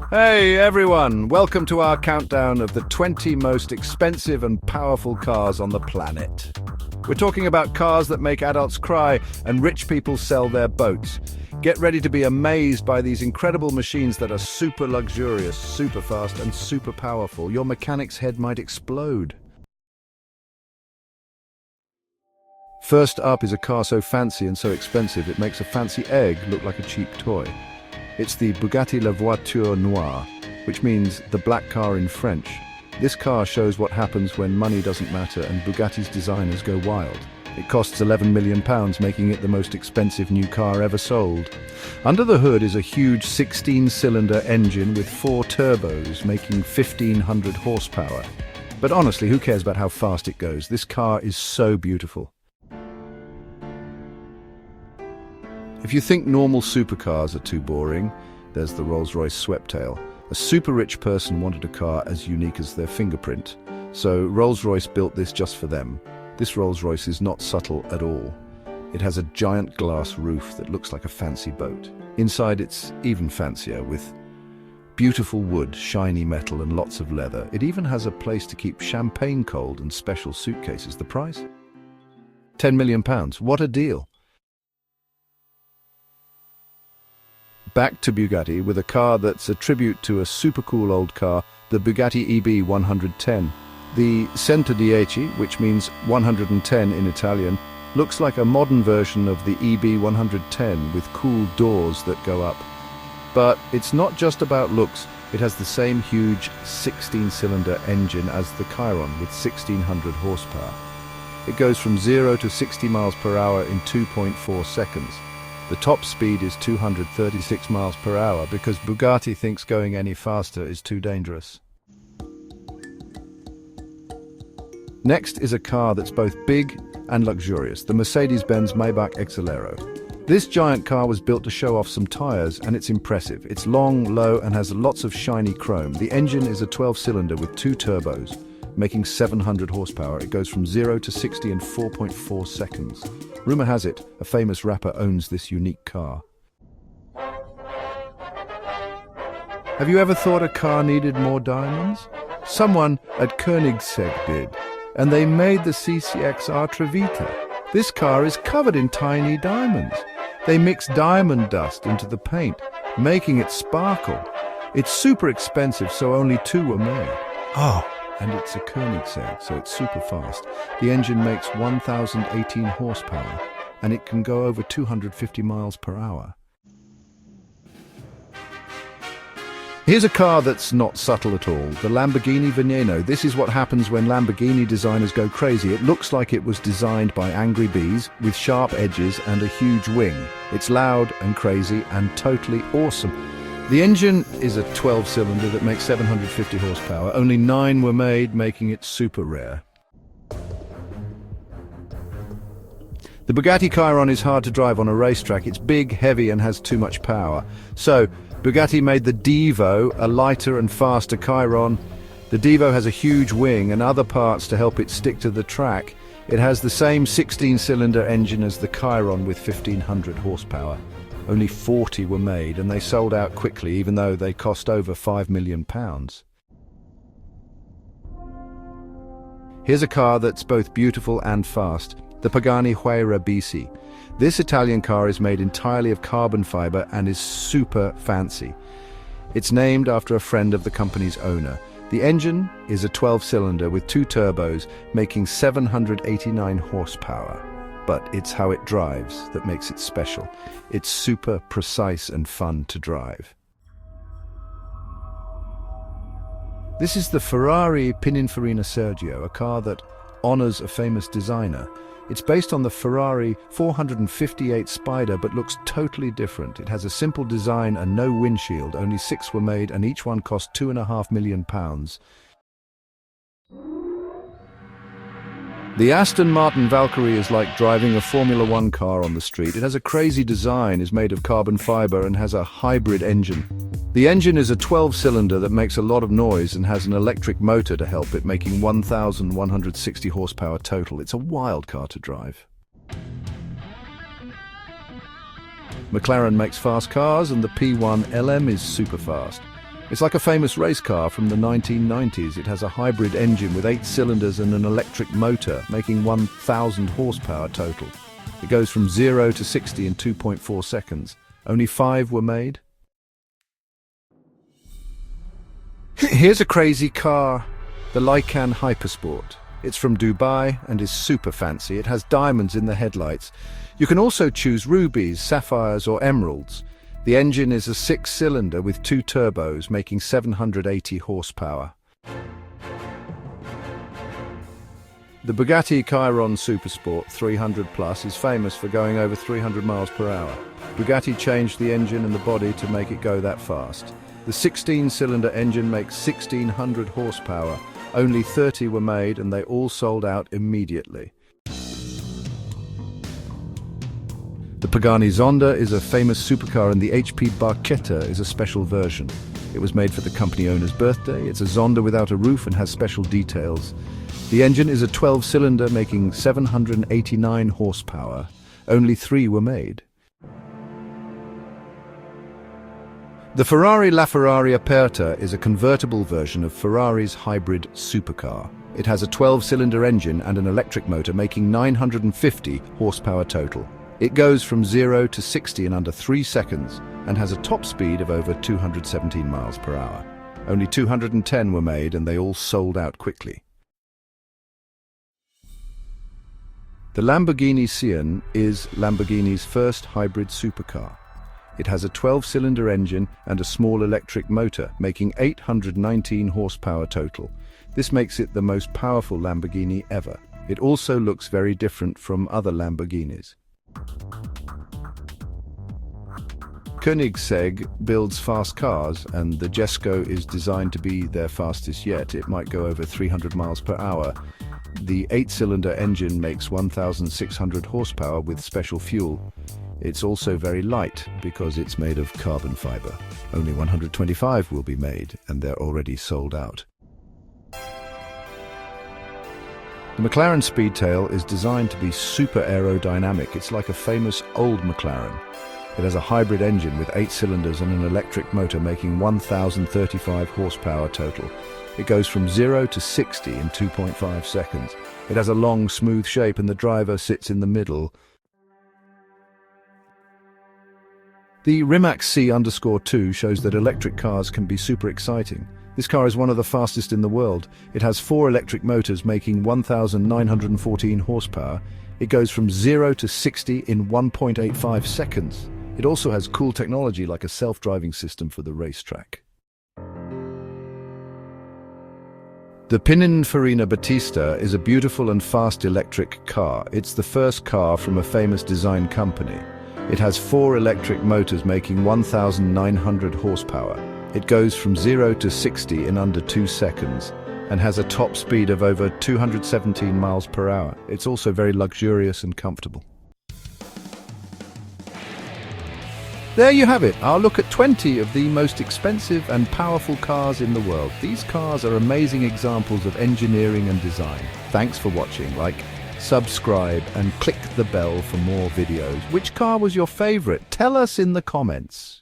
Hey everyone, welcome to our countdown of the 20 most expensive and powerful cars on the planet. We're talking about cars that make adults cry and rich people sell their boats. Get ready to be amazed by these incredible machines that are super luxurious, super fast and super powerful. Your mechanic's head might explode. First up is a car so fancy and so expensive it makes a fancy egg look like a cheap toy. It's the Bugatti La Voiture Noire, which means the black car in French. This car shows what happens when money doesn't matter and Bugatti's designers go wild. It costs £11 million, making it the most expensive new car ever sold. Under the hood is a huge 16-cylinder engine with 4 turbos, making 1,500 horsepower. But honestly, who cares about how fast it goes? This car is so beautiful. If you think normal supercars are too boring, there's the Rolls-Royce Sweptail. A super rich person wanted a car as unique as their fingerprint, so Rolls-Royce built this just for them. This Rolls-Royce is not subtle at all. It has a giant glass roof that looks like a fancy boat. Inside it's even fancier, with beautiful wood, shiny metal and lots of leather. It even has a place to keep champagne cold and special suitcases. The price? £10 million. What a deal! Back to Bugatti with a car that's a tribute to a super cool old car, the Bugatti EB 110. The 110, which means 110 in Italian, looks like a modern version of the EB 110 with cool doors that go up. But it's not just about looks, it has the same huge 16-cylinder engine as the Chiron with 1,600 horsepower. It goes from 0 to 60 miles per hour in 2.4 seconds. The top speed is 236 miles per hour because Bugatti thinks going any faster is too dangerous. Next is a car that's both big and luxurious, the Mercedes-Benz Maybach Exelero. This giant car was built to show off some tires, and it's impressive. It's long, low, and has lots of shiny chrome. The engine is a 12-cylinder with 2 turbos, making 700 horsepower. It goes from 0 to 60 in 4.4 seconds. Rumor has it, a famous rapper owns this unique car. Have you ever thought a car needed more diamonds? Someone at Koenigsegg did, and they made the CCXR Trevita. This car is covered in tiny diamonds. They mix diamond dust into the paint, making it sparkle. It's super expensive, so only 2 were made. And it's a Koenigsegg, so it's super fast. The engine makes 1,018 horsepower, and it can go over 250 miles per hour. Here's a car that's not subtle at all, the Lamborghini Veneno. This is what happens when Lamborghini designers go crazy. It looks like it was designed by angry bees, with sharp edges and a huge wing. It's loud and crazy and totally awesome. The engine is a 12-cylinder that makes 750 horsepower. Only 9 were made, making it super rare. The Bugatti Chiron is hard to drive on a racetrack. It's big, heavy, and has too much power. So, Bugatti made the Divo, a lighter and faster Chiron. The Divo has a huge wing and other parts to help it stick to the track. It has the same 16-cylinder engine as the Chiron with 1,500 horsepower. Only 40 were made, and they sold out quickly, even though they cost over £5 million. Here's a car that's both beautiful and fast, the Pagani Huayra BC. This Italian car is made entirely of carbon fiber and is super fancy. It's named after a friend of the company's owner. The engine is a 12-cylinder with 2 turbos, making 789 horsepower. But it's how it drives that makes it special. It's super precise and fun to drive. This is the Ferrari Pininfarina Sergio, a car that honors a famous designer. It's based on the Ferrari 458 Spider, but looks totally different. It has a simple design and no windshield. Only 6 were made, and each one cost £2.5 million. The Aston Martin Valkyrie is like driving a Formula One car on the street. It has a crazy design, is made of carbon fiber, and has a hybrid engine. The engine is a 12-cylinder that makes a lot of noise and has an electric motor to help it, making 1,160 horsepower total. It's a wild car to drive. McLaren makes fast cars, and the P1 LM is super fast. It's like a famous race car from the 1990s. It has a hybrid engine with 8 cylinders and an electric motor, making 1,000 horsepower total. It goes from 0 to 60 in 2.4 seconds. Only 5 were made. Here's a crazy car, the Lykan Hypersport. It's from Dubai and is super fancy. It has diamonds in the headlights. You can also choose rubies, sapphires or emeralds. The engine is a 6-cylinder with 2 turbos, making 780 horsepower. The Bugatti Chiron Supersport 300 Plus is famous for going over 300 miles per hour. Bugatti changed the engine and the body to make it go that fast. The 16-cylinder engine makes 1,600 horsepower. Only 30 were made and they all sold out immediately. The Pagani Zonda is a famous supercar and the HP Barchetta is a special version. It was made for the company owner's birthday. It's a Zonda without a roof and has special details. The engine is a 12-cylinder making 789 horsepower. Only 3 were made. The Ferrari LaFerrari Aperta is a convertible version of Ferrari's hybrid supercar. It has a 12-cylinder engine and an electric motor making 950 horsepower total. It goes from 0 to 60 in under 3 seconds and has a top speed of over 217 miles per hour. Only 210 were made and they all sold out quickly. The Lamborghini Sian is Lamborghini's first hybrid supercar. It has a 12-cylinder engine and a small electric motor, making 819 horsepower total. This makes it the most powerful Lamborghini ever. It also looks very different from other Lamborghinis. Koenigsegg builds fast cars, and the Jesko is designed to be their fastest yet. It might go over 300 miles per hour. The 8-cylinder engine makes 1,600 horsepower with special fuel. It's also very light because it's made of carbon fiber. Only 125 will be made, and they're already sold out. The McLaren Speedtail is designed to be super aerodynamic. It's like a famous old McLaren. It has a hybrid engine with 8 cylinders and an electric motor making 1,035 horsepower total. It goes from 0 to 60 in 2.5 seconds. It has a long, smooth shape and the driver sits in the middle. The Rimac C_2 shows that electric cars can be super exciting. This car is one of the fastest in the world. It has 4 electric motors making 1,914 horsepower. It goes from 0 to 60 in 1.85 seconds. It also has cool technology like a self-driving system for the racetrack. The Pininfarina Battista is a beautiful and fast electric car. It's the first car from a famous design company. It has 4 electric motors making 1,900 horsepower. It goes from 0 to 60 in under 2 seconds and has a top speed of over 217 miles per hour. It's also very luxurious and comfortable. There you have it, our look at 20 of the most expensive and powerful cars in the world. These cars are amazing examples of engineering and design. Thanks for watching. Like, subscribe and click the bell for more videos. Which car was your favorite? Tell us in the comments.